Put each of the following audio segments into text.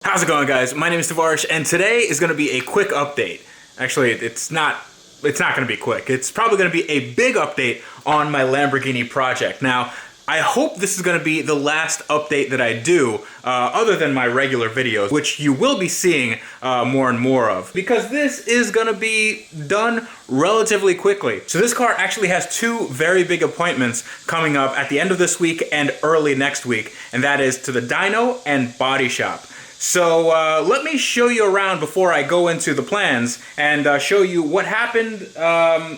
How's it going, guys? My name is Tavarish, and today is going to be a quick update. Actually, it's not going to be quick. It's probably going to be a big update on my Lamborghini project. Now, I hope this is going to be the last update that I do, other than my regular videos, which you will be seeing more and more of, because this is going to be done relatively quickly. So this car actually has two very big appointments coming up at the end of this week and early next week, and that is to the dyno and body shop. So let me show you around before I go into the plans and show you what happened,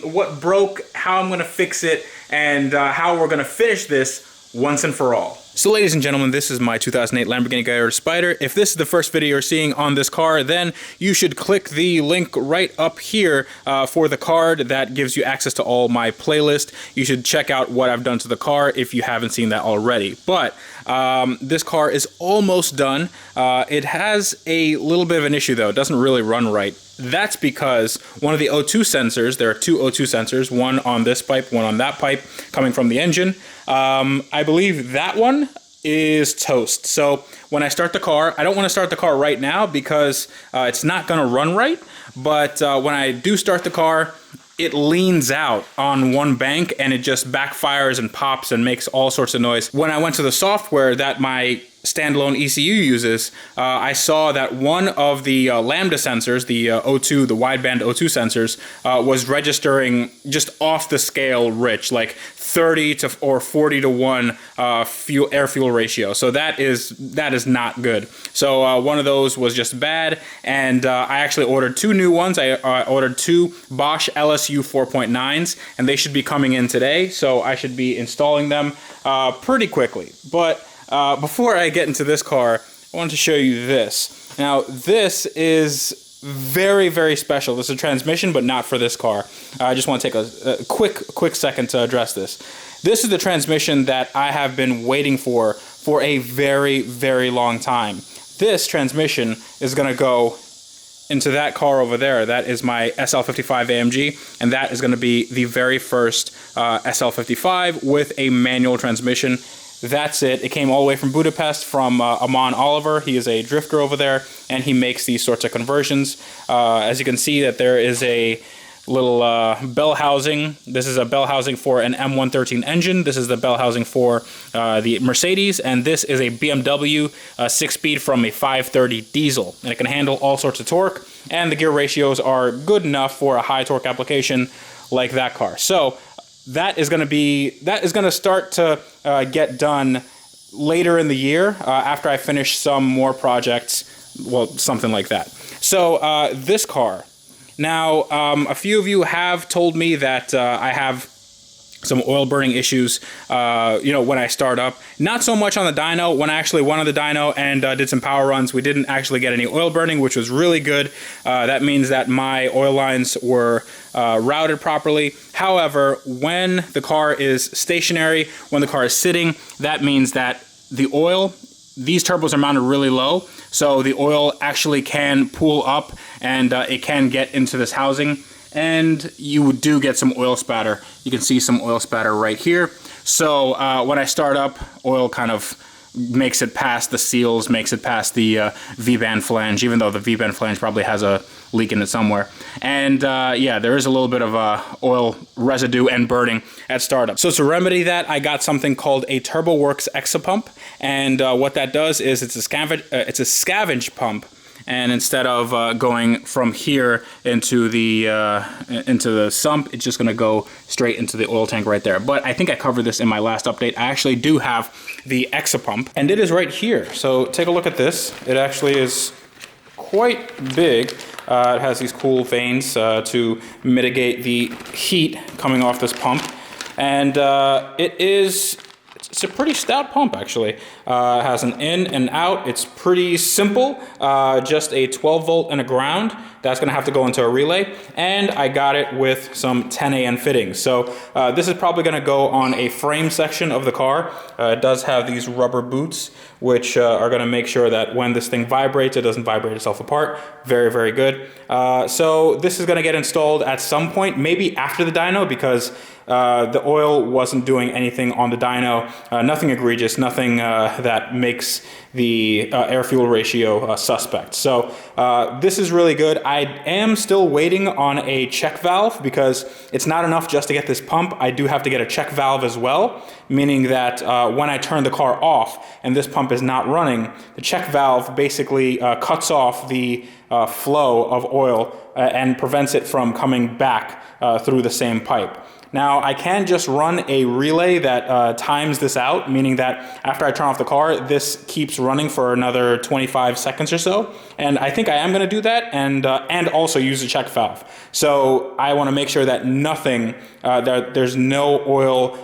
what broke, how I'm going to fix it, and how we're going to finish this once and for all. So ladies and gentlemen, this is my 2008 Lamborghini Gallardo Spider. If this is the first video you're seeing on this car, then you should click the link right up here for the card that gives you access to all my playlist. You should check out what I've done to the car if you haven't seen that already. But this car is almost done. It has a little bit of an issue though. It doesn't really run right. That's because one of the O2 sensors, there are two O2 sensors, one on this pipe, one on that pipe, coming from the engine. I believe that one is toast. So when I start the car, I don't want to start the car right now because it's not going to run right. But when I do start the car, it leans out on one bank and it just backfires and pops and makes all sorts of noise. When I went to the software that my standalone ECU uses, I saw that one of the lambda sensors, the O2, the wideband O2 sensors, was registering just off the scale rich, like 30 to or 40 to 1 air fuel ratio. So that is not good. So one of those was just bad, and I actually ordered two new ones. I ordered two Bosch LSU 4.9s, and they should be coming in today. So I should be installing them pretty quickly. But before I get into this car, I wanted to show you this. Now, this is very, very special. This is a transmission, but not for this car. I just want to take a quick second to address this. This is the transmission that I have been waiting for a very, very long time. This transmission is going to go into that car over there. That is my SL55 AMG, and that is going to be the very first SL55 with a manual transmission. That's it. It came all the way from Budapest from Amon Oliver. He is a drifter over there, and he makes these sorts of conversions. As you can see, that there is a little bell housing. This is a bell housing for an M113 engine. This is the bell housing for the Mercedes, and this is a BMW 6-speed from a 530 diesel. And it can handle all sorts of torque, and the gear ratios are good enough for a high torque application like that car. So that is going to start to get done later in the year after I finish some more projects, well, something like that. So this car. Now, a few of you have told me that I have some oil burning issues, when I start up. Not so much on the dyno. When I actually went on the dyno and did some power runs, we didn't actually get any oil burning, which was really good. That means that my oil lines were routed properly. However, when the car is stationary, when the car is sitting, that means that the oil, these turbos are mounted really low, so the oil actually can pool up and it can get into this housing, and you do get some oil spatter. You can see some oil spatter right here. So when I start up, oil kind of makes it past the seals, makes it past the V-band flange, even though the V-band flange probably has a leak in it somewhere. And yeah, there is a little bit of oil residue and burning at startup. So to remedy that, I got something called a TurboWorks Exapump, and what that does is it's a scavenge pump. And instead of going from here into the sump, it's just going to go straight into the oil tank right there. But I think I covered this in my last update. I actually do have the Exapump, and it is right here. So take a look at this. It actually is quite big. It has these cool vanes to mitigate the heat coming off this pump. And it's a pretty stout pump, actually. It has an in and out. It's pretty simple. Just a 12 volt and a ground. That's going to have to go into a relay. And I got it with some 10AN fittings. So this is probably going to go on a frame section of the car. It does have these rubber boots, which are going to make sure that when this thing vibrates, it doesn't vibrate itself apart. Very, very good. So this is going to get installed at some point, maybe after the dyno, because the oil wasn't doing anything on the dyno. Nothing egregious, nothing that makes the air-fuel ratio suspect. So this is really good. I am still waiting on a check valve because it's not enough just to get this pump. I do have to get a check valve as well, meaning that when I turn the car off and this pump is not running, the check valve basically cuts off the flow of oil and prevents it from coming back through the same pipe. Now, I can just run a relay that times this out, meaning that after I turn off the car, this keeps running for another 25 seconds or so. And I think I am going to do that and also use the check valve. So I want to make sure that nothing, that there's no oil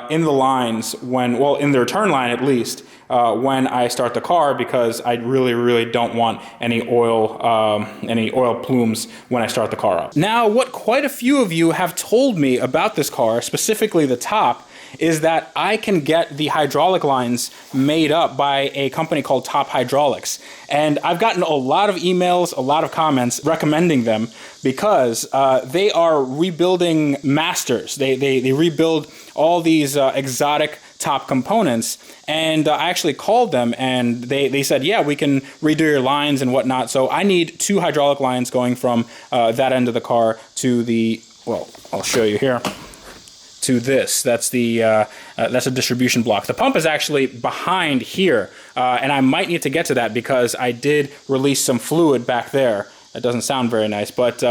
in the lines when, well, in the return line at least, when I start the car, because I really, really don't want any oil plumes when I start the car up. Now, what quite a few of you have told me about this car, specifically the top, is that I can get the hydraulic lines made up by a company called Top Hydraulics. And I've gotten a lot of emails, a lot of comments recommending them because they are rebuilding masters. They rebuild all these exotic top components, and I actually called them and they said, yeah, we can redo your lines and whatnot. So I need 2 hydraulic lines going from that end of the car to the, well, I'll show you here, to this. That's the that's a distribution block. The pump is actually behind here, and I might need to get to that because I did release some fluid back there. That doesn't sound very nice, but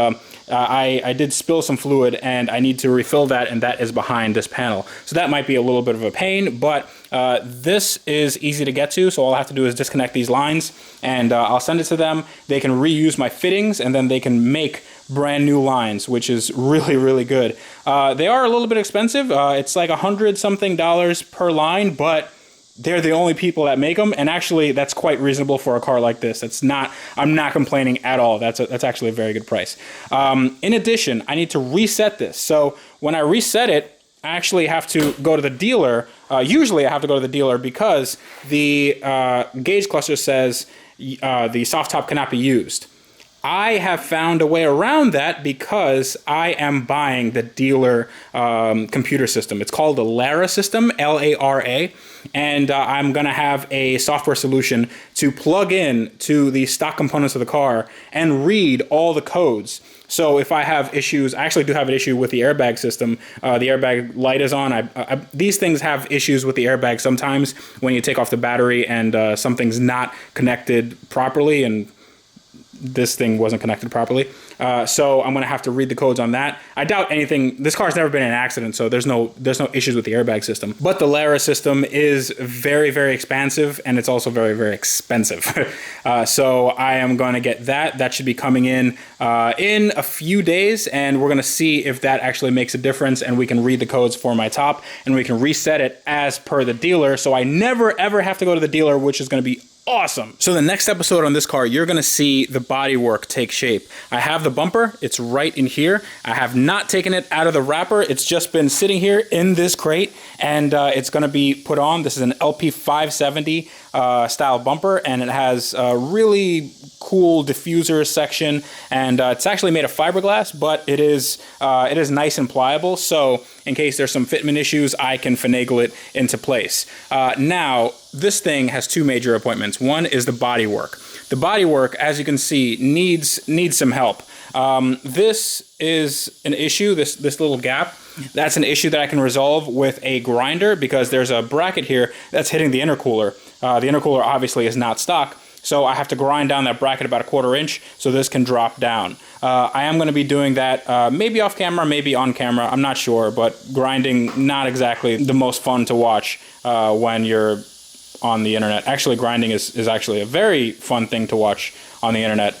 I did spill some fluid and I need to refill that, and that is behind this panel. So that might be a little bit of a pain, but this is easy to get to, so all I have to do is disconnect these lines and I'll send it to them. They can reuse my fittings and then they can make brand new lines, which is really, really good. They are a little bit expensive. It's like $100-something per line, but they're the only people that make them, and actually that's quite reasonable for a car like this. I'm not complaining at all. That's actually a very good price. In addition, I need to reset this. So when I reset it, I actually have to go to the dealer. Usually I have to go to the dealer because the gauge cluster says the soft top cannot be used. I have found a way around that because I am buying the dealer computer system. It's called the LARA system, L-A-R-A, and I'm going to have a software solution to plug in to the stock components of the car and read all the codes. So if I have issues, I actually do have an issue with the airbag system. The airbag light is on. These things have issues with the airbag sometimes when you take off the battery and something's not connected properly, and this thing wasn't connected properly. So I'm gonna have to read the codes on that. I doubt anything, this car's never been in an accident, so there's no issues with the airbag system. But the LARA system is very, very expansive, and it's also very, very expensive. So I am gonna get that. That should be coming in a few days, and we're gonna see if that actually makes a difference, and we can read the codes for my top, and we can reset it as per the dealer, so I never ever have to go to the dealer, which is gonna be awesome. So the next episode on this car, you're gonna see the bodywork take shape. I have the bumper, it's right in here. I have not taken it out of the wrapper. It's just been sitting here in this crate, and it's gonna be put on. This is an LP 570 style bumper, and it has a really cool diffuser section, and it's actually made of fiberglass, but it is nice and pliable. So in case there's some fitment issues, I can finagle it into place. Now, this thing has 2 major appointments. One is the bodywork. The bodywork, as you can see, needs some help. This is an issue, this little gap. That's an issue that I can resolve with a grinder because there's a bracket here that's hitting the intercooler. The intercooler obviously is not stock, so I have to grind down that bracket about 1/4 inch so this can drop down. I am going to be doing that maybe off camera, maybe on camera, I'm not sure, but grinding, not exactly the most fun to watch when you're on the internet. Actually, grinding is actually a very fun thing to watch on the internet,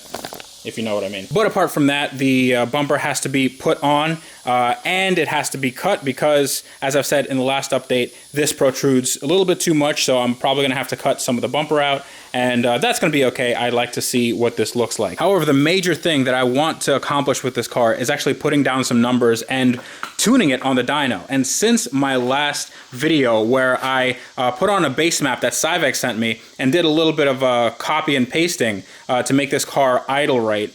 if you know what I mean. But apart from that, the bumper has to be put on and it has to be cut because, as I've said in the last update, this protrudes a little bit too much, so I'm probably gonna have to cut some of the bumper out, and that's gonna be okay. I'd like to see what this looks like. However, the major thing that I want to accomplish with this car is actually putting down some numbers and tuning it on the dyno. And since my last video where I put on a base map that Cyvex sent me and did a little bit of copy and pasting to make this car idle right,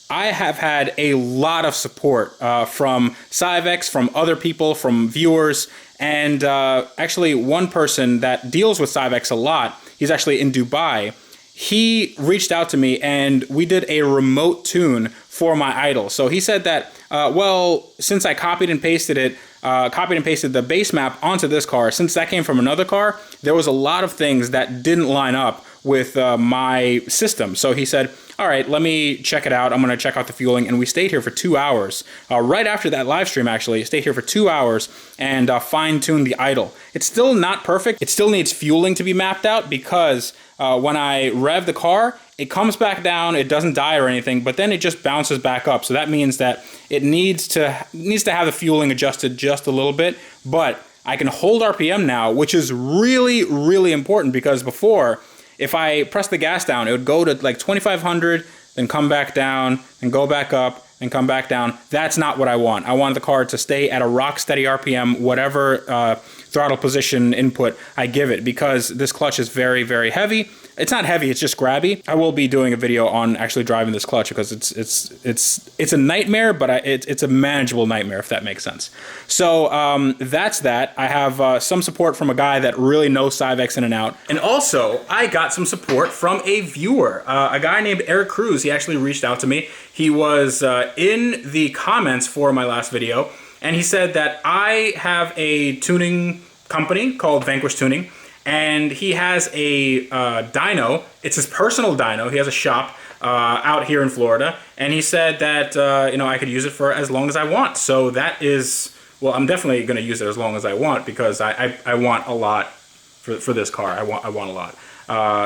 I have had a lot of support from Cyvex, from other people, from viewers, and actually one person that deals with Cyvex a lot He's actually in Dubai. He reached out to me and we did a remote tune for my idle. So he said that, well, since I copied and pasted the base map onto this car, since that came from another car, there was a lot of things that didn't line up with my system. So he said, all right, let me check it out. I'm going to check out the fueling. And we stayed here for 2 hours. Right after that live stream, actually, stayed here for 2 hours and fine-tuned the idle. It's still not perfect. It still needs fueling to be mapped out because when I rev the car, it comes back down, it doesn't die or anything, but then it just bounces back up. So that means that it needs to have the fueling adjusted just a little bit, but I can hold RPM now, which is really, really important because before, if I press the gas down, it would go to like 2,500, then come back down, and go back up, and come back down. That's not what I want. I want the car to stay at a rock steady RPM, whatever throttle position input I give it, because this clutch is very, very heavy. It's not heavy, it's just grabby. I will be doing a video on actually driving this clutch because it's a nightmare, but it's a manageable nightmare, if that makes sense. So that's that. I have some support from a guy that really knows Cyvex in and out. And also, I got some support from a viewer, a guy named Eric Cruz. He actually reached out to me. He was in the comments for my last video, and he said that I have a tuning company called Vanquish Tuning, and he has a dyno. It's his personal dyno. He has a shop out here in Florida, and he said that I could use it for as long as I want. So that is, well, I'm definitely going to use it as long as I want because I want a lot for this car. I want a lot.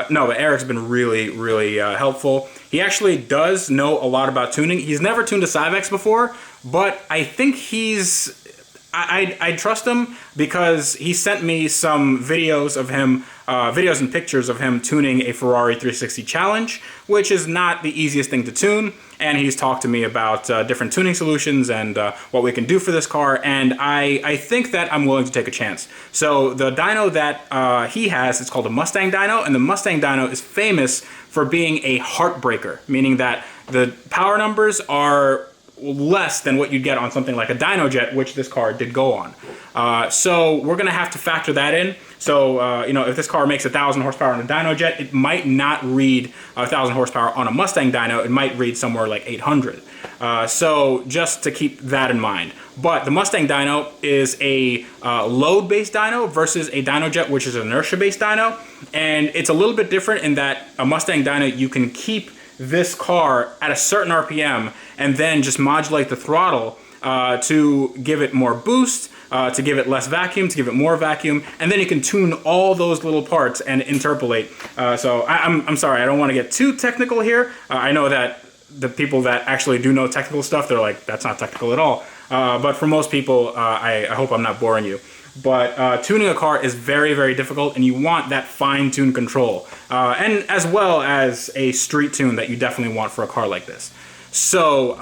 No, but Eric's been really, really helpful. He actually does know a lot about tuning. He's never tuned a Cyvex before, but I think I trust him because he sent me some videos of him, videos and pictures of him tuning a Ferrari 360 Challenge, which is not the easiest thing to tune. And he's talked to me about different tuning solutions and what we can do for this car. And I think that I'm willing to take a chance. So the dyno that he has, it's called a Mustang Dyno. And the Mustang Dyno is famous for being a heartbreaker, meaning that the power numbers are less than what you'd get on something like a Dyno Jet, which this car did go on. So we're going to have to factor that in. So, if this car makes 1,000 horsepower on a Dyno Jet, it might not read 1,000 horsepower on a Mustang Dyno. It might read somewhere like 800. So just to keep that in mind. But the Mustang Dyno is a load-based dyno versus a Dyno Jet, which is an inertia-based dyno. And it's a little bit different in that a Mustang Dyno, you can keep this car at a certain RPM and then just modulate the throttle to give it more boost, to give it less vacuum, to give it more vacuum, and then you can tune all those little parts and interpolate. So I'm sorry, I don't want to get too technical here. I know that the people that actually do know technical stuff, they're like, that's not technical at all. But for most people, I hope I'm not boring you. But tuning a car is very, very difficult, and you want that fine-tuned control. And as well as a street tune that you definitely want for a car like this. So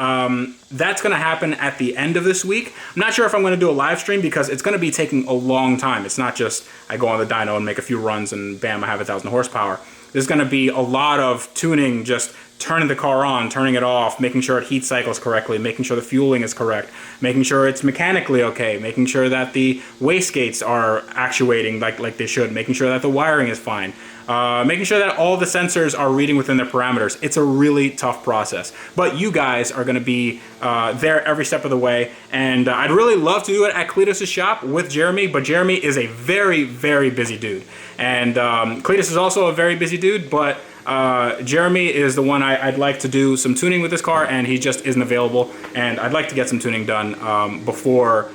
that's going to happen at the end of this week. I'm not sure if I'm going to do a live stream because it's going to be taking a long time. It's not just I go on the dyno and make a few runs and bam, I have 1,000 horsepower. There's going to be a lot of tuning, just turning the car on, turning it off, making sure it heat cycles correctly, making sure the fueling is correct, making sure it's mechanically okay, making sure that the wastegates are actuating like they should, making sure that the wiring is fine, making sure that all the sensors are reading within their parameters. It's a really tough process. But you guys are going to be there every step of the way. And I'd really love to do it at Cletus's shop with Jeremy, but Jeremy is a very, very busy dude. And Cletus is also a very busy dude, but Jeremy is the one I'd like to do some tuning with this car, and he just isn't available. And I'd like to get some tuning done before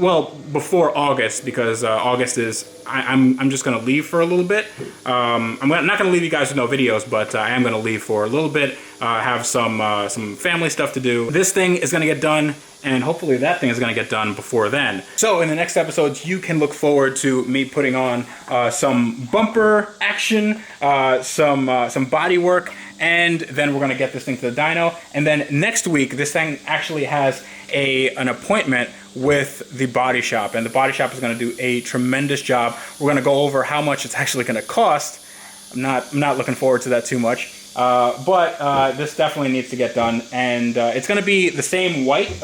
August, because August is I'm just gonna leave for a little bit. I'm not gonna leave you guys with no videos, but I am gonna leave for a little bit. Have some family stuff to do. This thing is gonna get done, and hopefully that thing is gonna get done before then. So in the next episodes, you can look forward to me putting on some bumper action, some body work, and then we're gonna get this thing to the dyno. And then next week, this thing actually has an appointment with the body shop, and the body shop is going to do a tremendous job. We're going to go over how much it's actually going to cost. I'm not looking forward to that too much. But this definitely needs to get done, and it's going to be the same white.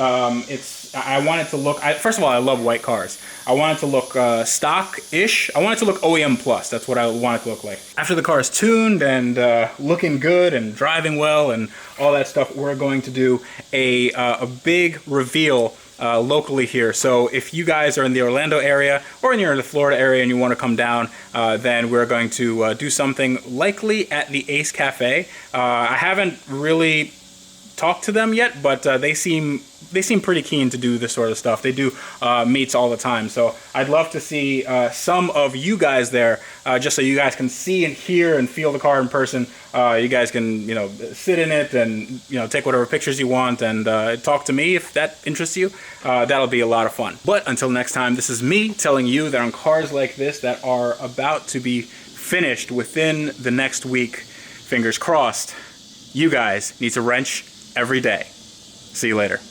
I want it to look. First of all, I love white cars. I want it to look stock-ish. I want it to look OEM plus. That's what I want it to look like. After the car is tuned and looking good and driving well and all that stuff, we're going to do a big reveal locally here. So if you guys are in the Orlando area or you're in the Florida area and you want to come down, then we're going to do something likely at the Ace Cafe. I haven't really talked to them yet, but they seem pretty keen to do this sort of stuff. They do meets all the time, so I'd love to see some of you guys there, just so you guys can see and hear and feel the car in person. You guys can, sit in it and take whatever pictures you want and talk to me if that interests you. That'll be a lot of fun. But until next time, this is me telling you that on cars like this that are about to be finished within the next week, fingers crossed, you guys need to wrench every day. See you later.